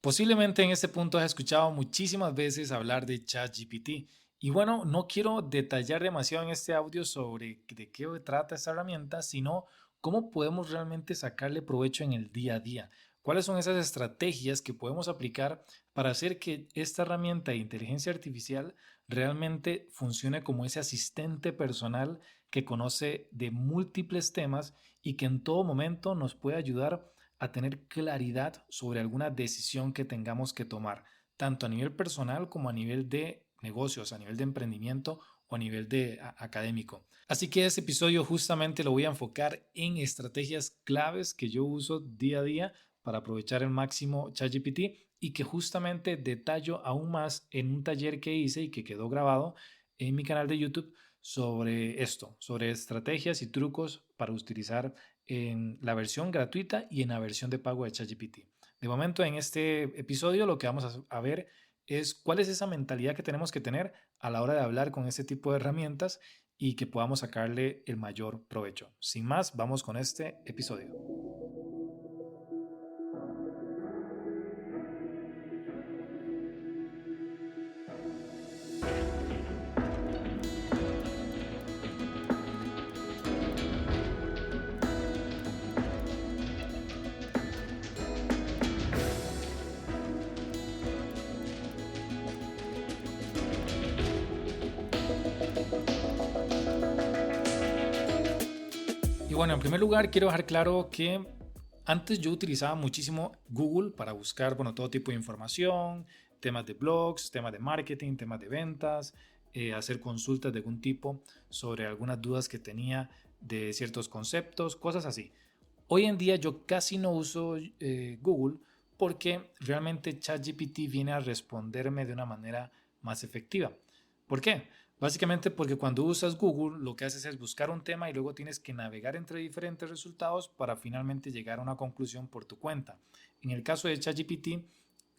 Posiblemente en este punto has escuchado muchísimas veces hablar de ChatGPT. Y bueno, no quiero detallar demasiado en este audio sobre de qué trata esta herramienta, sino cómo podemos realmente sacarle provecho en el día a día. ¿Cuáles son esas estrategias que podemos aplicar para hacer que esta herramienta de inteligencia artificial realmente funcione como ese asistente personal que conoce de múltiples temas y que en todo momento nos puede ayudar a tener claridad sobre alguna decisión que tengamos que tomar, tanto a nivel personal como a nivel de negocios, a nivel de emprendimiento o a nivel de académico? Así que este episodio justamente lo voy a enfocar en estrategias claves que yo uso día a día para aprovechar el máximo ChatGPT y que justamente detallo aún más en un taller que hice y que quedó grabado en mi canal de YouTube sobre esto, sobre estrategias y trucos para utilizar en la versión gratuita y en la versión de pago de ChatGPT. De momento, en este episodio lo que vamos a ver es cuál es esa mentalidad que tenemos que tener a la hora de hablar con este tipo de herramientas y que podamos sacarle el mayor provecho. Sin más, vamos con este episodio. Y bueno, en primer lugar quiero dejar claro que antes yo utilizaba muchísimo Google para buscar, bueno, todo tipo de información, temas de blogs, temas de marketing, temas de ventas, hacer consultas de algún tipo sobre algunas dudas que tenía de ciertos conceptos, cosas así. Hoy en día yo casi no uso Google porque realmente ChatGPT viene a responderme de una manera más efectiva. ¿Por qué? Básicamente porque cuando usas Google lo que haces es buscar un tema y luego tienes que navegar entre diferentes resultados para finalmente llegar a una conclusión por tu cuenta. En el caso de ChatGPT,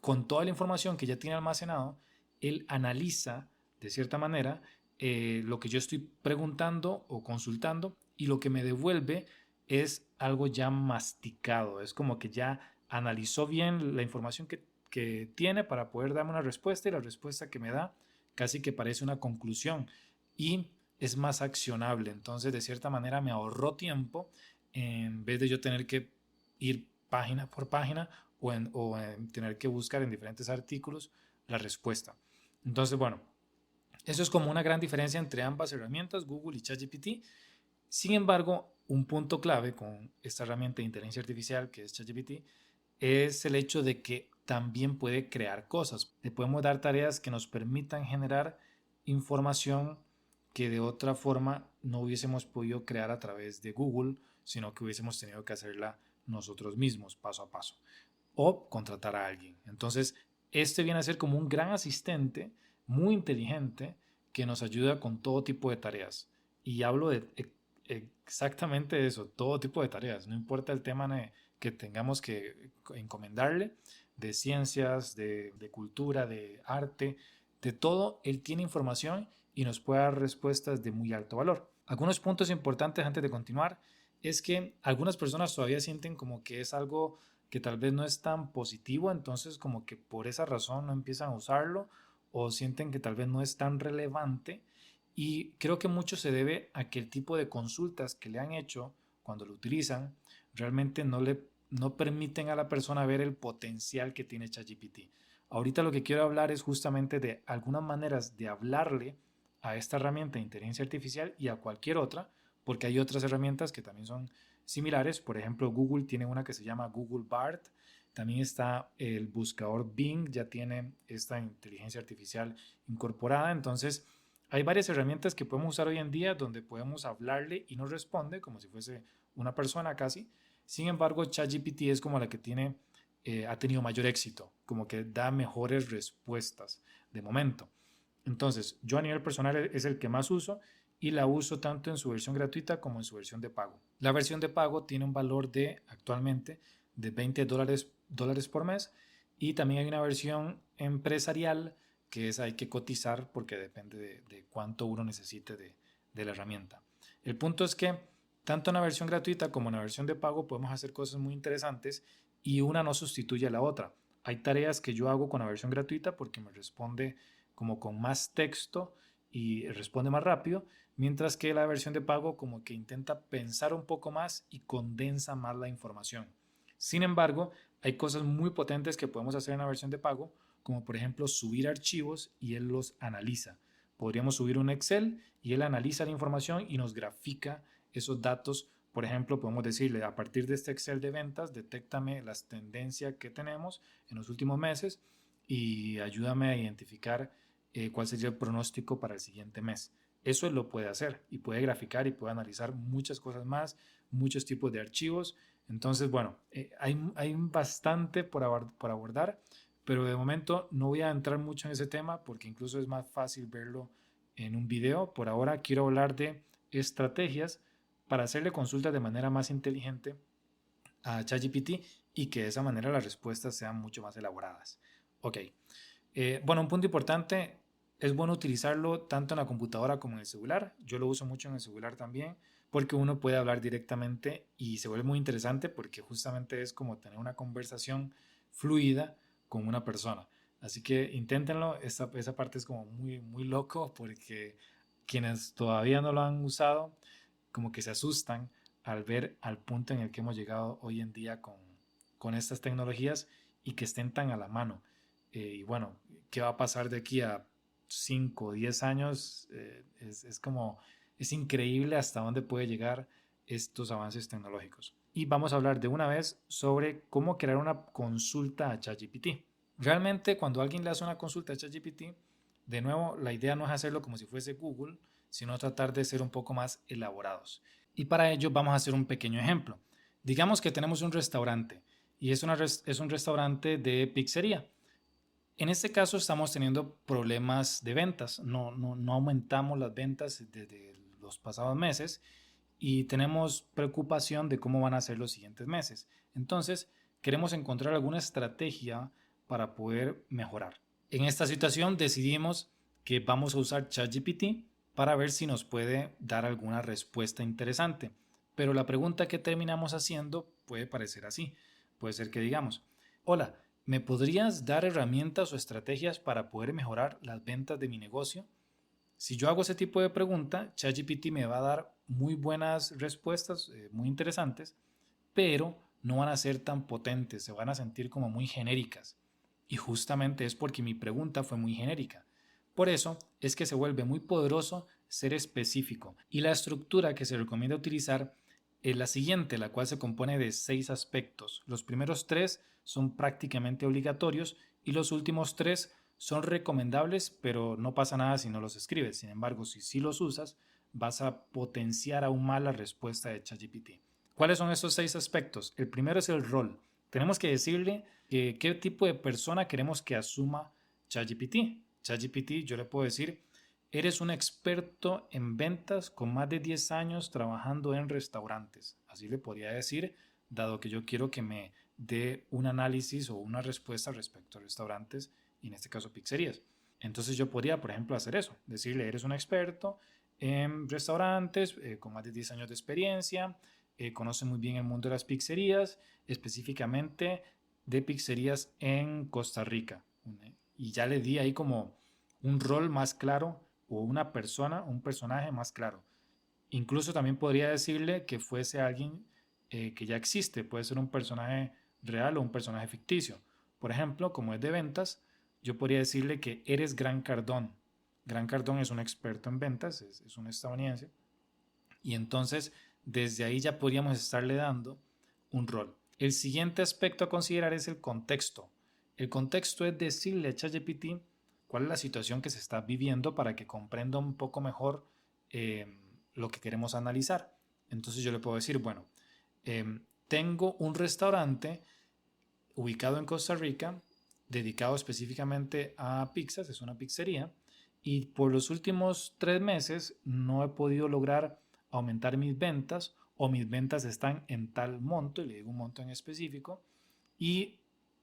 con toda la información que ya tiene almacenado, él analiza de cierta manera lo que yo estoy preguntando o consultando y lo que me devuelve es algo ya masticado, es como que ya analizó bien la información que tiene para poder darme una respuesta y la respuesta que me da casi que parece una conclusión y es más accionable. Entonces, de cierta manera, me ahorró tiempo en vez de yo tener que ir página por página o en tener que buscar en diferentes artículos la respuesta. Entonces, bueno, eso es como una gran diferencia entre ambas herramientas, Google y ChatGPT. Sin embargo, un punto clave con esta herramienta de inteligencia artificial que es ChatGPT es el hecho de que también puede crear cosas. Le podemos dar tareas que nos permitan generar información que de otra forma no hubiésemos podido crear a través de Google, sino que hubiésemos tenido que hacerla nosotros mismos, paso a paso, o contratar a alguien. Entonces, este viene a ser como un gran asistente muy inteligente que nos ayuda con todo tipo de tareas. Y hablo de exactamente eso, todo tipo de tareas, no importa el tema que tengamos que encomendarle, de ciencias, de cultura, de arte, de todo, él tiene información y nos puede dar respuestas de muy alto valor. Algunos puntos importantes antes de continuar es que algunas personas todavía sienten como que es algo que tal vez no es tan positivo, entonces como que por esa razón no empiezan a usarlo o sienten que tal vez no es tan relevante y creo que mucho se debe a que el tipo de consultas que le han hecho cuando lo utilizan realmente no permiten a la persona ver el potencial que tiene ChatGPT. Ahorita lo que quiero hablar es justamente de algunas maneras de hablarle a esta herramienta de inteligencia artificial y a cualquier otra, porque hay otras herramientas que también son similares. Por ejemplo, Google tiene una que se llama Google Bard. También está el buscador Bing, ya tiene esta inteligencia artificial incorporada. Entonces, hay varias herramientas que podemos usar hoy en día donde podemos hablarle y nos responde como si fuese una persona casi. Sin embargo, ChatGPT es como la que ha tenido mayor éxito, como que da mejores respuestas de momento. Entonces, yo a nivel personal es el que más uso y la uso tanto en su versión gratuita como en su versión de pago. La versión de pago tiene un valor de actualmente de $20 por mes y también hay una versión empresarial que es hay que cotizar porque depende de cuánto uno necesite de la herramienta. El punto es que tanto en la versión gratuita como en la versión de pago podemos hacer cosas muy interesantes y una no sustituye a la otra. Hay tareas que yo hago con la versión gratuita porque me responde como con más texto y responde más rápido, mientras que la versión de pago como que intenta pensar un poco más y condensa más la información. Sin embargo, hay cosas muy potentes que podemos hacer en la versión de pago, como por ejemplo subir archivos y él los analiza. Podríamos subir un Excel y él analiza la información y nos grafica esos datos. Por ejemplo, podemos decirle, a partir de este Excel de ventas, detéctame las tendencias que tenemos en los últimos meses y ayúdame a identificar cuál sería el pronóstico para el siguiente mes. Eso él lo puede hacer y puede graficar y puede analizar muchas cosas más, muchos tipos de archivos. Entonces, bueno, hay bastante por abordar, pero de momento no voy a entrar mucho en ese tema porque incluso es más fácil verlo en un video. Por ahora quiero hablar de estrategias para hacerle consultas de manera más inteligente a ChatGPT y que de esa manera las respuestas sean mucho más elaboradas. Ok, bueno, un punto importante, es bueno utilizarlo tanto en la computadora como en el celular. Yo lo uso mucho en el celular también porque uno puede hablar directamente y se vuelve muy interesante porque justamente es como tener una conversación fluida con una persona. Así que inténtenlo, esa parte es como muy loco porque quienes todavía no lo han usado como que se asustan al ver al punto en el que hemos llegado hoy en día con estas tecnologías y que estén tan a la mano. Y bueno, ¿qué va a pasar de aquí a 5 o 10 años? Es increíble hasta dónde puede llegar estos avances tecnológicos. Y vamos a hablar de una vez sobre cómo crear una consulta a ChatGPT. Realmente cuando alguien le hace una consulta a ChatGPT, de nuevo, la idea no es hacerlo como si fuese Google, sino tratar de ser un poco más elaborados. Y para ello vamos a hacer un pequeño ejemplo. Digamos que tenemos un restaurante y es un restaurante de pizzería. En este caso estamos teniendo problemas de ventas, no aumentamos las ventas desde los pasados meses y tenemos preocupación de cómo van a ser los siguientes meses. Entonces, queremos encontrar alguna estrategia para poder mejorar. En esta situación decidimos que vamos a usar ChatGPT para ver si nos puede dar alguna respuesta interesante. Pero la pregunta que terminamos haciendo puede parecer así. Puede ser que digamos, hola, ¿me podrías dar herramientas o estrategias para poder mejorar las ventas de mi negocio? Si yo hago ese tipo de pregunta, ChatGPT me va a dar muy buenas respuestas, muy interesantes, pero no van a ser tan potentes, se van a sentir como muy genéricas. Y justamente es porque mi pregunta fue muy genérica. Por eso es que se vuelve muy poderoso ser específico. Y la estructura que se recomienda utilizar es la siguiente, la cual se compone de 6 aspectos. Los primeros 3 son prácticamente obligatorios y los últimos 3 son recomendables, pero no pasa nada si no los escribes. Sin embargo, si sí los usas, vas a potenciar aún más la respuesta de ChatGPT. ¿Cuáles son esos 6 aspectos? El primero es el rol. Tenemos que decirle qué tipo de persona queremos que asuma ChatGPT. ChatGPT, yo le puedo decir, eres un experto en ventas con más de 10 años trabajando en restaurantes. Así le podría decir, dado que yo quiero que me dé un análisis o una respuesta respecto a restaurantes y en este caso pizzerías. Entonces yo podría, por ejemplo, hacer eso, decirle, eres un experto en restaurantes con más de 10 años de experiencia, conoce muy bien el mundo de las pizzerías, específicamente de pizzerías en Costa Rica. Y ya le di ahí como un rol más claro o una persona, un personaje más claro. Incluso también podría decirle que fuese alguien que ya existe, puede ser un personaje real o un personaje ficticio. Por ejemplo, como es de ventas, yo podría decirle que eres Gran Cardón. Gran Cardón es un experto en ventas, es un estadounidense, y entonces desde ahí ya podríamos estarle dando un rol. El siguiente aspecto a considerar es el contexto. El contexto es decirle a ChatGPT cuál es la situación que se está viviendo para que comprenda un poco mejor lo que queremos analizar. Entonces yo le puedo decir, bueno, tengo un restaurante ubicado en Costa Rica, dedicado específicamente a pizzas, es una pizzería, y por los últimos 3 meses no he podido lograr aumentar mis ventas o mis ventas están en tal monto, y le digo un monto en específico, y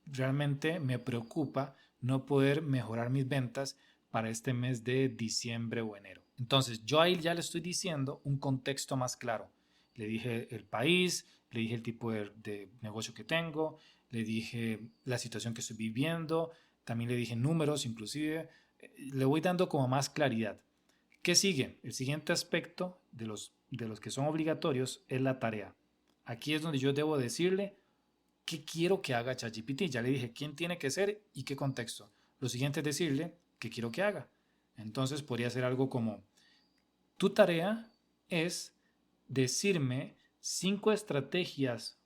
realmente me preocupa no poder mejorar mis ventas para este mes de diciembre o enero. Entonces yo ahí ya le estoy diciendo un contexto más claro. Le dije el país, le dije el tipo de negocio que tengo, le dije la situación que estoy viviendo, también le dije números inclusive, le voy dando como más claridad. ¿Qué sigue? El siguiente aspecto de los que son obligatorios es la tarea. Aquí es donde yo debo decirle qué quiero que haga ChatGPT. Ya le dije quién tiene que ser y qué contexto. Lo siguiente es decirle qué quiero que haga. Entonces podría ser algo como, tu tarea es decirme 5 estrategias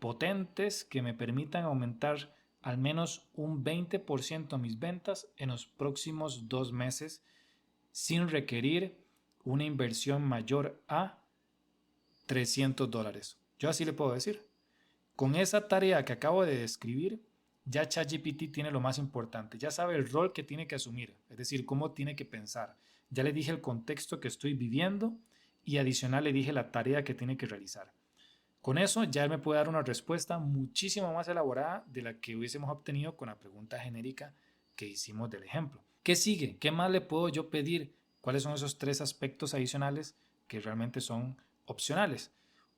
potentes que me permitan aumentar al menos un 20% mis ventas en los próximos 2 meses sin requerir una inversión mayor a $300. Yo así le puedo decir. Con esa tarea que acabo de describir, ya ChatGPT tiene lo más importante. Ya sabe el rol que tiene que asumir, es decir, cómo tiene que pensar. Ya le dije el contexto que estoy viviendo y adicional le dije la tarea que tiene que realizar. Con eso ya él me puede dar una respuesta muchísimo más elaborada de la que hubiésemos obtenido con la pregunta genérica que hicimos del ejemplo. ¿Qué sigue? ¿Qué más le puedo yo pedir? ¿Cuáles son esos 3 aspectos adicionales que realmente son opcionales?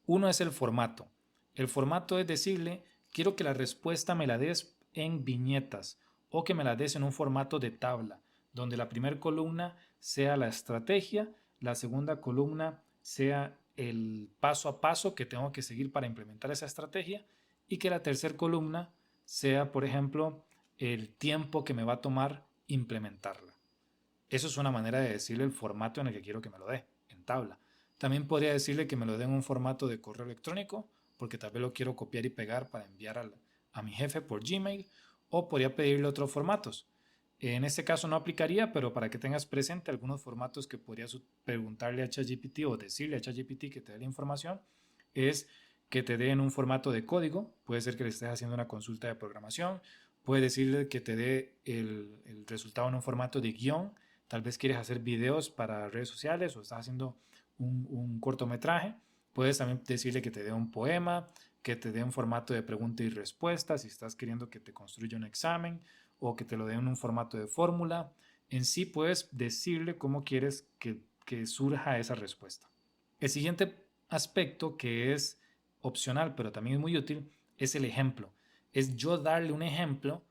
Uno es el formato. El formato es decirle, quiero que la respuesta me la des en viñetas o que me la des en un formato de tabla, donde la primera columna sea la estrategia, la segunda columna sea el paso a paso que tengo que seguir para implementar esa estrategia y que la tercera columna sea, por ejemplo, el tiempo que me va a tomar implementarla. Eso es una manera de decirle el formato en el que quiero que me lo dé, en tabla. También podría decirle que me lo dé en un formato de correo electrónico, porque tal vez lo quiero copiar y pegar para enviar a mi jefe por Gmail, o podría pedirle otros formatos. En este caso no aplicaría, pero para que tengas presente algunos formatos que podrías preguntarle a ChatGPT o decirle a ChatGPT que te dé la información, es que te dé en un formato de código, puede ser que le estés haciendo una consulta de programación, puede decirle que te dé el resultado en un formato de guión, tal vez quieres hacer videos para redes sociales o estás haciendo un cortometraje, puedes también decirle que te dé un poema, que te dé un formato de pregunta y respuesta, si estás queriendo que te construya un examen o que te lo dé en un formato de fórmula. En sí puedes decirle cómo quieres que surja esa respuesta. El siguiente aspecto que es opcional, pero también es muy útil, es el ejemplo. Es yo darle un ejemplo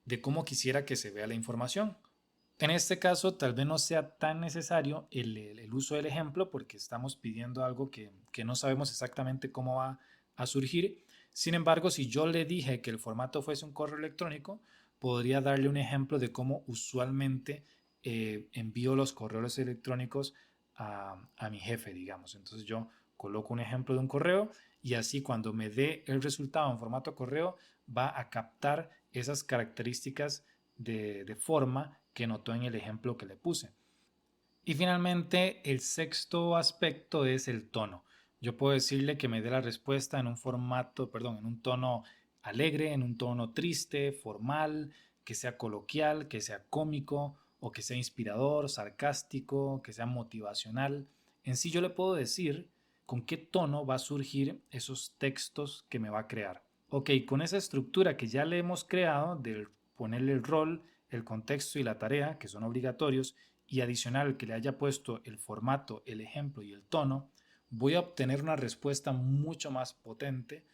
de cómo quisiera que se vea la información. En este caso, tal vez no sea tan necesario el uso del ejemplo porque estamos pidiendo algo que no sabemos exactamente cómo va a surgir. Sin embargo, si yo le dije que el formato fuese un correo electrónico, podría darle un ejemplo de cómo usualmente envío los correos electrónicos a mi jefe, digamos. Entonces yo coloco un ejemplo de un correo y así cuando me dé el resultado en formato correo va a captar esas características de forma que notó en el ejemplo que le puse. Y finalmente, el sexto aspecto es el tono. Yo puedo decirle que me dé la respuesta en un formato, perdón, en un tono alegre, en un tono triste, formal, que sea coloquial, que sea cómico o que sea inspirador, sarcástico, que sea motivacional. En sí yo le puedo decir con qué tono va a surgir esos textos que me va a crear. Ok, con esa estructura que ya le hemos creado, de ponerle el rol, el contexto y la tarea, que son obligatorios, y adicional que le haya puesto el formato, el ejemplo y el tono, voy a obtener una respuesta mucho más potente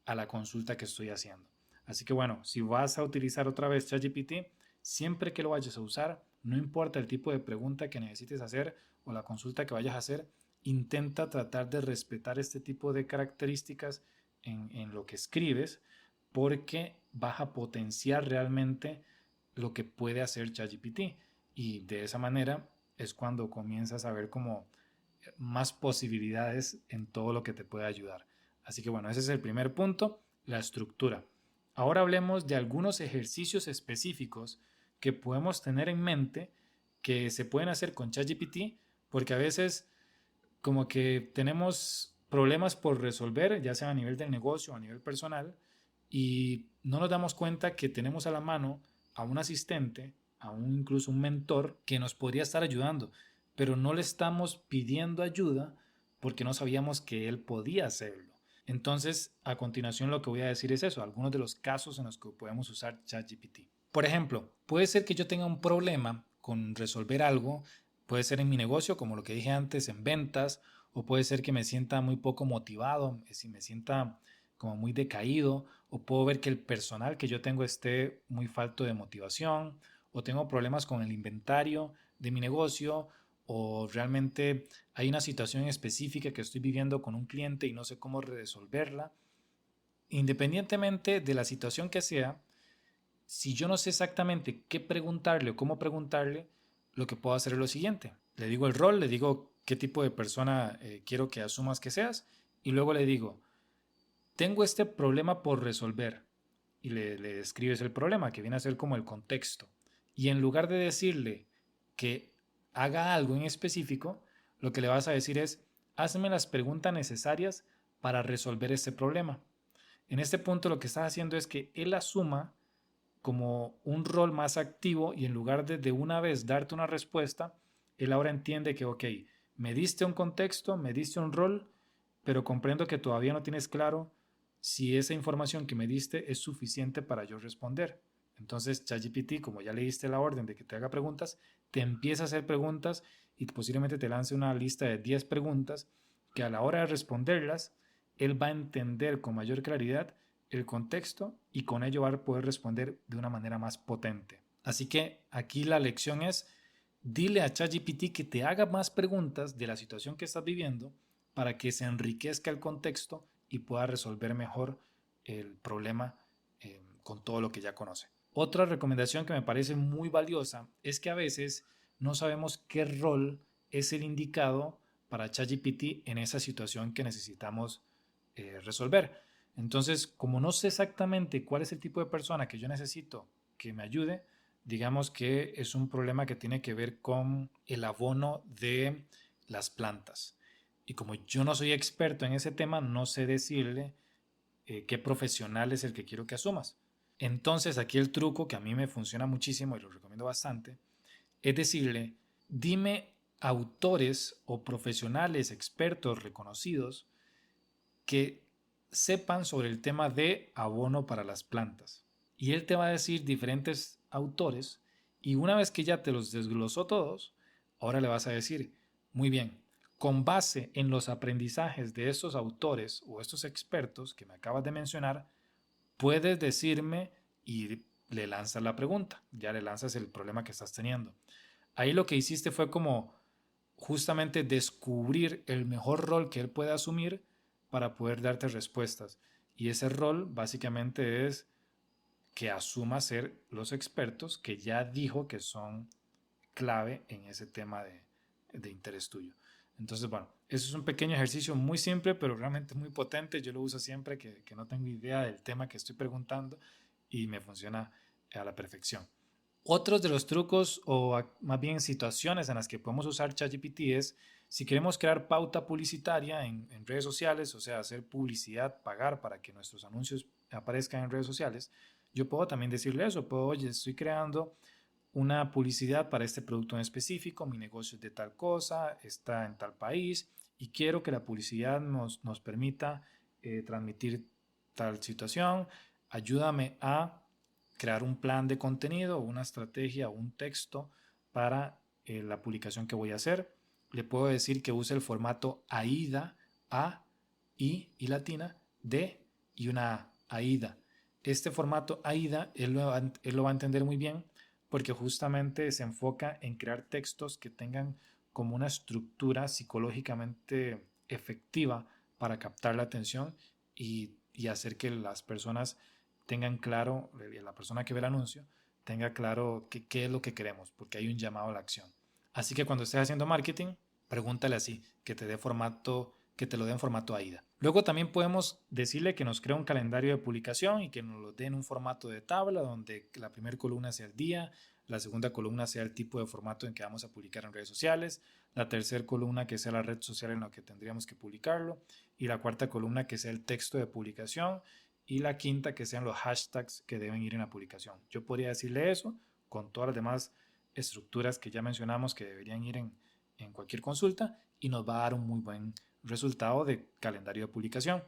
a la consulta que estoy haciendo. Así que bueno, si vas a utilizar otra vez ChatGPT, siempre que lo vayas a usar, no importa el tipo de pregunta que necesites hacer o la consulta que vayas a hacer, intenta tratar de respetar este tipo de características en lo que escribes porque vas a potenciar realmente lo que puede hacer ChatGPT y de esa manera es cuando comienzas a ver como más posibilidades en todo lo que te puede ayudar. Así que bueno, ese es el primer punto, la estructura. Ahora hablemos de algunos ejercicios específicos que podemos tener en mente que se pueden hacer con ChatGPT porque a veces como que tenemos problemas por resolver, ya sea a nivel del negocio o a nivel personal, y no nos damos cuenta que tenemos a la mano a un asistente, a un incluso un mentor que nos podría estar ayudando, pero no le estamos pidiendo ayuda porque no sabíamos que él podía hacerlo. Entonces, a continuación lo que voy a decir es eso, algunos de los casos en los que podemos usar ChatGPT. Por ejemplo, puede ser que yo tenga un problema con resolver algo, puede ser en mi negocio, como lo que dije antes, en ventas, o puede ser que me sienta muy poco motivado, si me sienta como muy decaído, o puedo ver que el personal que yo tengo esté muy falto de motivación, o tengo problemas con el inventario de mi negocio, o realmente hay una situación específica que estoy viviendo con un cliente y no sé cómo resolverla. Independientemente de la situación que sea, si yo no sé exactamente qué preguntarle o cómo preguntarle, lo que puedo hacer es lo siguiente. Le digo el rol, le digo qué tipo de persona quiero que asumas que seas y luego le digo, tengo este problema por resolver y le describes el problema, que viene a ser como el contexto. Y en lugar de decirle que haga algo en específico, lo que le vas a decir es, hazme las preguntas necesarias para resolver este problema. En este punto lo que estás haciendo es que él asuma como un rol más activo y en lugar de una vez darte una respuesta, él ahora entiende que, ok, me diste un contexto, me diste un rol, pero comprendo que todavía no tienes claro si esa información que me diste es suficiente para yo responder. Entonces, ChatGPT, como ya le diste la orden de que te haga preguntas, te empieza a hacer preguntas y posiblemente te lance una lista de 10 preguntas que a la hora de responderlas, él va a entender con mayor claridad el contexto y con ello va a poder responder de una manera más potente. Así que aquí la lección es, dile a ChatGPT que te haga más preguntas de la situación que estás viviendo para que se enriquezca el contexto y pueda resolver mejor el problema con todo lo que ya conoce. Otra recomendación que me parece muy valiosa es que a veces no sabemos qué rol es el indicado para ChatGPT en esa situación que necesitamos resolver. Entonces, como no sé exactamente cuál es el tipo de persona que yo necesito que me ayude, digamos que es un problema que tiene que ver con el abono de las plantas. Y como yo no soy experto en ese tema, no sé decirle qué profesional es el que quiero que asumas. Entonces, aquí el truco que a mí me funciona muchísimo y lo recomiendo bastante, es decirle, dime autores o profesionales expertos reconocidos que sepan sobre el tema de abono para las plantas. Y él te va a decir diferentes autores y una vez que ya te los desglosó todos, ahora le vas a decir, muy bien, con base en los aprendizajes de estos autores o estos expertos que me acabas de mencionar, puedes decirme y le lanzas la pregunta, ya le lanzas el problema que estás teniendo. Ahí lo que hiciste fue como justamente descubrir el mejor rol que él puede asumir para poder darte respuestas. Y ese rol básicamente es que asuma ser los expertos que ya dijo que son clave en ese tema de interés tuyo. Entonces, bueno, eso es un pequeño ejercicio muy simple, pero realmente muy potente. Yo lo uso siempre que no tengo idea del tema que estoy preguntando y me funciona a la perfección. Otros de los trucos o más bien situaciones en las que podemos usar ChatGPT es si queremos crear pauta publicitaria en redes sociales, o sea, hacer publicidad, pagar para que nuestros anuncios aparezcan en redes sociales, yo puedo también decirle eso, puedo, oye, estoy creando una publicidad para este producto en específico, mi negocio es de tal cosa, está en tal país y quiero que la publicidad nos permita transmitir tal situación, ayúdame a crear un plan de contenido, una estrategia, un texto para la publicación que voy a hacer. Le puedo decir que use el formato AIDA, A, I latina, D y una A, AIDA. Este formato AIDA él lo va a entender muy bien porque justamente se enfoca en crear textos que tengan como una estructura psicológicamente efectiva para captar la atención y hacer que las personas tengan claro, la persona que ve el anuncio, tenga claro qué es lo que queremos, porque hay un llamado a la acción. Así que cuando estés haciendo marketing, pregúntale así, que te dé formato, que te lo dé en formato AIDA. Luego también podemos decirle que nos crea un calendario de publicación y que nos lo dé en un formato de tabla, donde la primera columna sea el día, la segunda columna sea el tipo de formato en que vamos a publicar en redes sociales, la tercera columna que sea la red social en la que tendríamos que publicarlo y la cuarta columna que sea el texto de publicación y la quinta que sean los hashtags que deben ir en la publicación. Yo podría decirle eso con todas las demás estructuras que ya mencionamos que deberían ir en cualquier consulta y nos va a dar un muy buen resultado de calendario de publicación.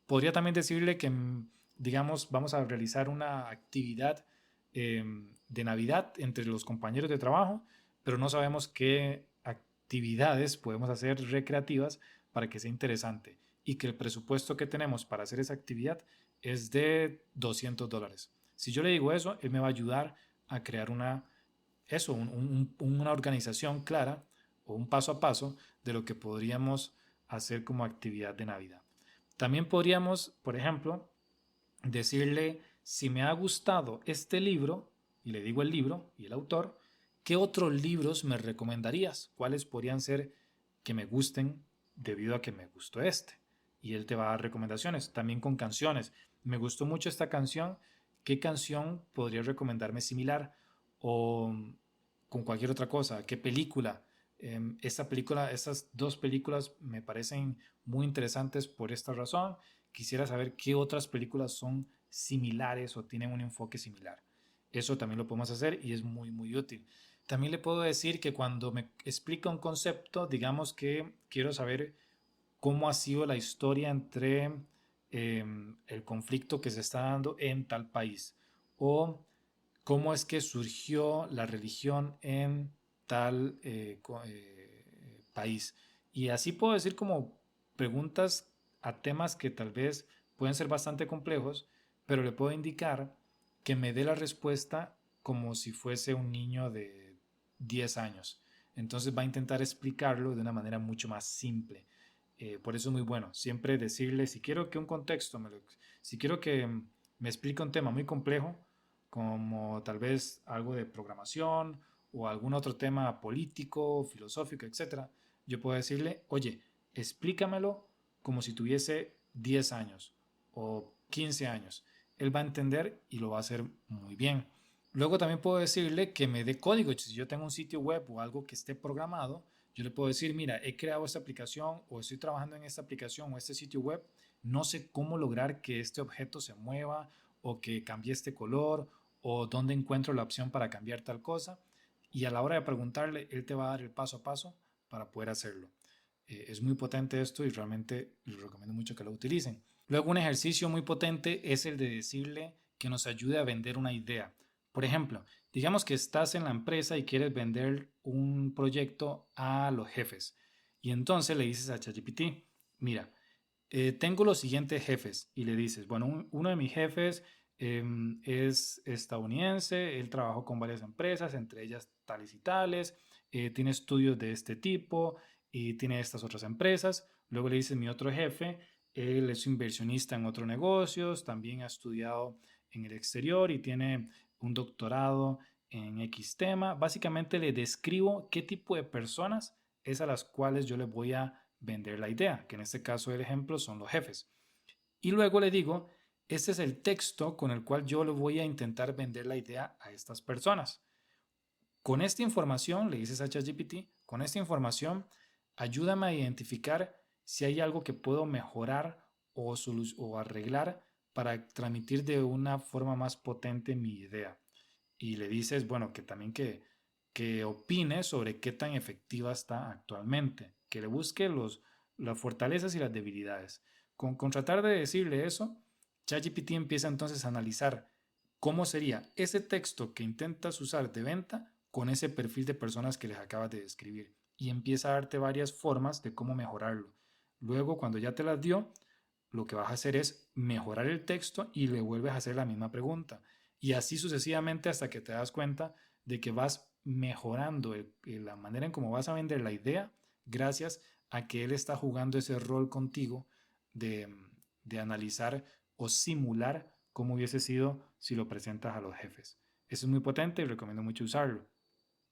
Podría también decirle que, digamos, vamos a realizar una actividad de Navidad entre los compañeros de trabajo, pero no sabemos qué actividades podemos hacer recreativas para que sea interesante y que el presupuesto que tenemos para hacer esa actividad es de $200. Si yo le digo eso, él me va a ayudar a crear una organización clara o un paso a paso de lo que podríamos hacer como actividad de Navidad. También podríamos, por ejemplo, decirle, si me ha gustado este libro, y le digo el libro y el autor, ¿qué otros libros me recomendarías? ¿Cuáles podrían ser que me gusten debido a que me gustó este? Y él te va a dar recomendaciones, también con canciones. Me gustó mucho esta canción, ¿qué canción podría recomendarme similar? O con cualquier otra cosa, ¿qué película? Estas dos películas me parecen muy interesantes por esta razón. Quisiera saber qué otras películas son similares o tienen un enfoque similar. Eso también lo podemos hacer y es muy, muy útil. También le puedo decir que cuando me explica un concepto, digamos que quiero saber cómo ha sido la historia entre el conflicto que se está dando en tal país o cómo es que surgió la religión en tal país. Y así puedo decir como preguntas a temas que tal vez pueden ser bastante complejos, pero le puedo indicar que me dé la respuesta como si fuese un niño de 10 años. Entonces va a intentar explicarlo de una manera mucho más simple. Por eso es muy bueno siempre decirle, si quiero que un contexto, si quiero que me explique un tema muy complejo, como tal vez algo de programación o algún otro tema político, filosófico, etcétera, yo puedo decirle, oye, explícamelo como si tuviese 10 años o 15 años. Él va a entender y lo va a hacer muy bien. Luego también puedo decirle que me dé código. Si yo tengo un sitio web o algo que esté programado, yo le puedo decir, mira, he creado esta aplicación o estoy trabajando en esta aplicación o este sitio web. No sé cómo lograr que este objeto se mueva o que cambie este color o dónde encuentro la opción para cambiar tal cosa. Y a la hora de preguntarle, él te va a dar el paso a paso para poder hacerlo. Es muy potente esto y realmente les recomiendo mucho que lo utilicen. Luego un ejercicio muy potente es el de decirle que nos ayude a vender una idea. Por ejemplo, digamos que estás en la empresa y quieres vender un proyecto a los jefes. Y entonces le dices a ChatGPT, mira, tengo los siguientes jefes. Y le dices, bueno, uno de mis jefes es estadounidense, él trabajó con varias empresas, entre ellas tales y tales, tiene estudios de este tipo y tiene estas otras empresas. Luego le dices, mi otro jefe, él es inversionista en otros negocios, también ha estudiado en el exterior y tiene un doctorado en X tema. Básicamente le describo qué tipo de personas es a las cuales yo les voy a vender la idea, que en este caso el ejemplo son los jefes. Y luego le digo, este es el texto con el cual yo le voy a intentar vender la idea a estas personas. Con esta información, le dices a ChatGPT, con esta información, ayúdame a identificar si hay algo que puedo mejorar o arreglar para transmitir de una forma más potente mi idea. Y le dices, bueno, que también que opine sobre qué tan efectiva está actualmente, que le busque las fortalezas y las debilidades. Con tratar de decirle eso, ChatGPT empieza entonces a analizar cómo sería ese texto que intentas usar de venta con ese perfil de personas que les acabas de describir y empieza a darte varias formas de cómo mejorarlo. Luego, cuando ya te las dio, lo que vas a hacer es mejorar el texto y le vuelves a hacer la misma pregunta. Y así sucesivamente hasta que te das cuenta de que vas mejorando la manera en cómo vas a vender la idea gracias a que él está jugando ese rol contigo de, de analizar o simular cómo hubiese sido si lo presentas a los jefes. Eso es muy potente y recomiendo mucho usarlo.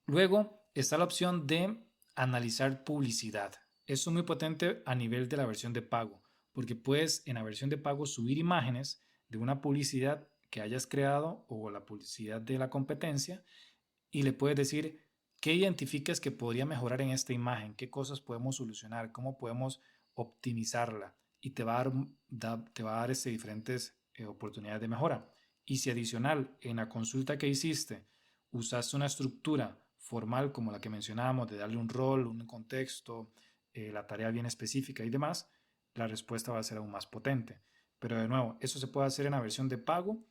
Luego está la opción de analizar publicidad. Eso es muy potente a nivel de la versión de pago, porque puedes en la versión de pago subir imágenes de una publicidad que hayas creado o la publicidad de la competencia y le puedes decir qué identificas que podría mejorar en esta imagen, qué cosas podemos solucionar, cómo podemos optimizarla y te va a dar diferentes oportunidades de mejora. Y si adicional en la consulta que hiciste usaste una estructura formal como la que mencionábamos, de darle un rol, un contexto, la tarea bien específica y demás, la respuesta va a ser aún más potente. Pero de nuevo, eso se puede hacer en la versión de pago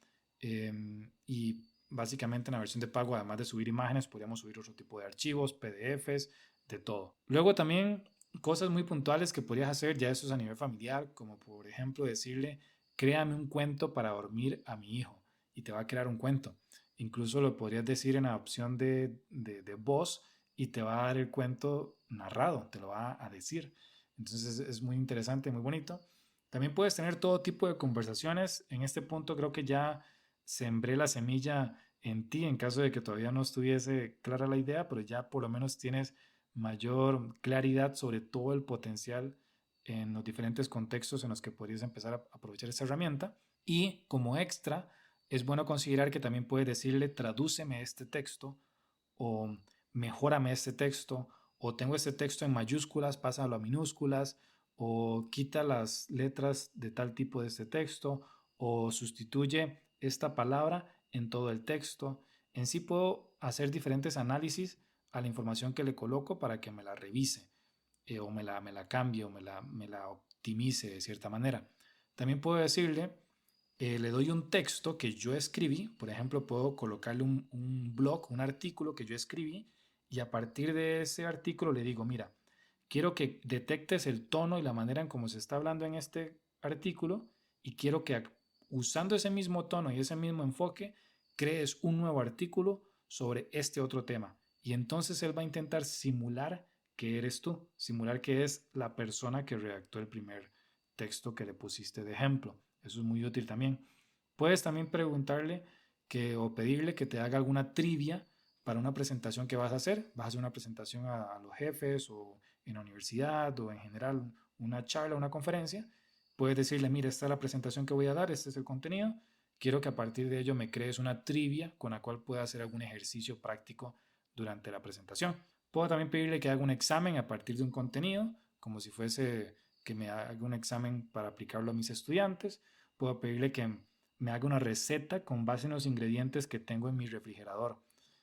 y básicamente en la versión de pago, además de subir imágenes, podríamos subir otro tipo de archivos, PDFs, de todo. Luego también cosas muy puntuales que podrías hacer, ya eso es a nivel familiar, como por ejemplo decirle, créame un cuento para dormir a mi hijo y te va a crear un cuento. Incluso lo podrías decir en la opción de voz y te va a dar el cuento narrado, te lo va a decir. Entonces es muy interesante, muy bonito. También puedes tener todo tipo de conversaciones. En este punto creo que ya sembré la semilla en ti en caso de que todavía no estuviese clara la idea, pero ya por lo menos tienes mayor claridad sobre todo el potencial en los diferentes contextos en los que podrías empezar a aprovechar esta herramienta. Y como extra, es bueno considerar que también puedes decirle tradúceme este texto o mejórame este texto o tengo este texto en mayúsculas, pásalo a minúsculas o quita las letras de tal tipo de este texto o sustituye esta palabra en todo el texto. En sí puedo hacer diferentes análisis a la información que le coloco para que me la revise o me la cambie o me la optimice de cierta manera. También puedo decirle, le doy un texto que yo escribí, por ejemplo, puedo colocarle un blog, un artículo que yo escribí y a partir de ese artículo le digo, mira, quiero que detectes el tono y la manera en cómo se está hablando en este artículo y quiero que usando ese mismo tono y ese mismo enfoque, crees un nuevo artículo sobre este otro tema. Y entonces él va a intentar simular que eres tú, simular que es la persona que redactó el primer texto que le pusiste de ejemplo. Eso es muy útil también. Puedes también preguntarle o pedirle que te haga alguna trivia para una presentación que vas a hacer. Vas a hacer una presentación a los jefes o en la universidad o en general una charla, una conferencia. Puedes decirle, mira, esta es la presentación que voy a dar, este es el contenido. Quiero que a partir de ello me crees una trivia con la cual pueda hacer algún ejercicio práctico durante la presentación. Puedo también pedirle que haga un examen a partir de un contenido, como si fuese que me haga un examen para aplicarlo a mis estudiantes. Puedo pedirle que me haga una receta con base en los ingredientes que tengo en mi refrigerador.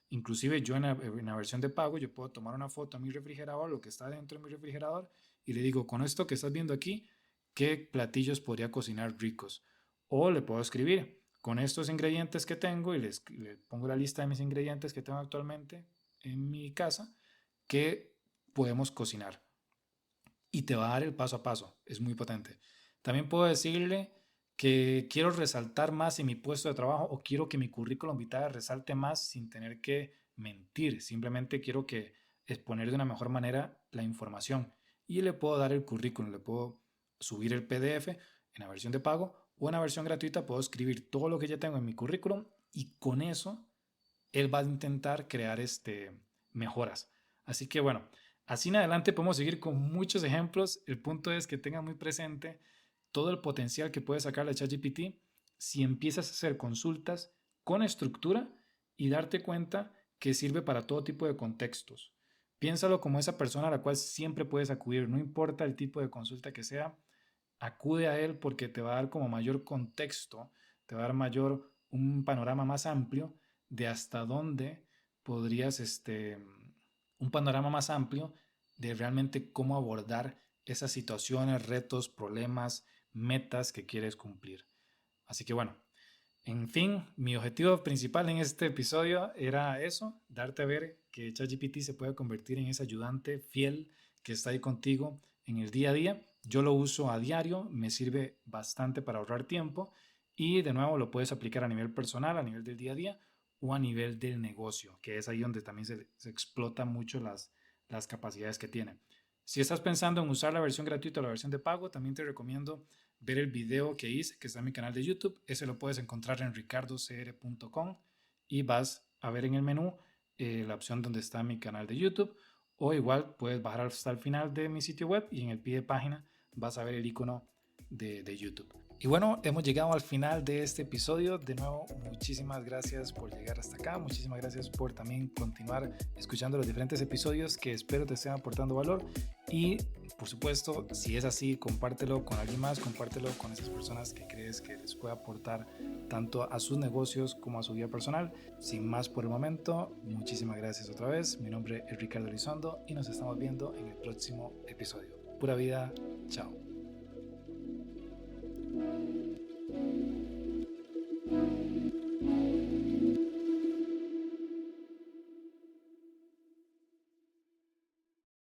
Inclusive yo en la versión de pago, yo puedo tomar una foto a mi refrigerador, lo que está dentro de mi refrigerador, y le digo, con esto que estás viendo aquí, ¿qué platillos podría cocinar ricos? O le puedo escribir, con estos ingredientes que tengo, y le pongo la lista de mis ingredientes que tengo actualmente en mi casa, ¿qué podemos cocinar? Y te va a dar el paso a paso. Es muy potente. También puedo decirle que quiero resaltar más en mi puesto de trabajo o quiero que mi currículum vitae resalte más sin tener que mentir. Simplemente quiero que exponer de una mejor manera la información. Y le puedo dar el currículum, le puedo subir el PDF en la versión de pago o en la versión gratuita puedo escribir todo lo que ya tengo en mi currículum y con eso él va a intentar crear mejoras. Así que bueno, así en adelante podemos seguir con muchos ejemplos. El punto es que tengan muy presente todo el potencial que puede sacar la ChatGPT si empiezas a hacer consultas con estructura y darte cuenta que sirve para todo tipo de contextos. Piénsalo como esa persona a la cual siempre puedes acudir, no importa el tipo de consulta que sea, acude a él porque te va a dar como mayor contexto, te va a dar un panorama más amplio de hasta dónde podrías, un panorama más amplio de realmente cómo abordar esas situaciones, retos, problemas, metas que quieres cumplir. Así que bueno, en fin, mi objetivo principal en este episodio era eso, darte a ver que ChatGPT se puede convertir en ese ayudante fiel que está ahí contigo en el día a día. Yo lo uso a diario, me sirve bastante para ahorrar tiempo y de nuevo lo puedes aplicar a nivel personal, a nivel del día a día o a nivel del negocio, que es ahí donde también se explota mucho las capacidades que tiene. Si estás pensando en usar la versión gratuita o la versión de pago, también te recomiendo ver el video que hice, que está en mi canal de YouTube. Ese lo puedes encontrar en ricardocr.com y vas a ver en el menú la opción donde está mi canal de YouTube. O igual puedes bajar hasta el final de mi sitio web y en el pie de página vas a ver el icono de YouTube. Y bueno, hemos llegado al final de este episodio. De nuevo, muchísimas gracias por llegar hasta acá. Muchísimas gracias por también continuar escuchando los diferentes episodios que espero te estén aportando valor. Y por supuesto, si es así, compártelo con alguien más, compártelo con esas personas que crees que les puede aportar tanto a sus negocios como a su vida personal. Sin más por el momento, muchísimas gracias otra vez. Mi nombre es Ricardo Elizondo y nos estamos viendo en el próximo episodio. Pura vida, chao.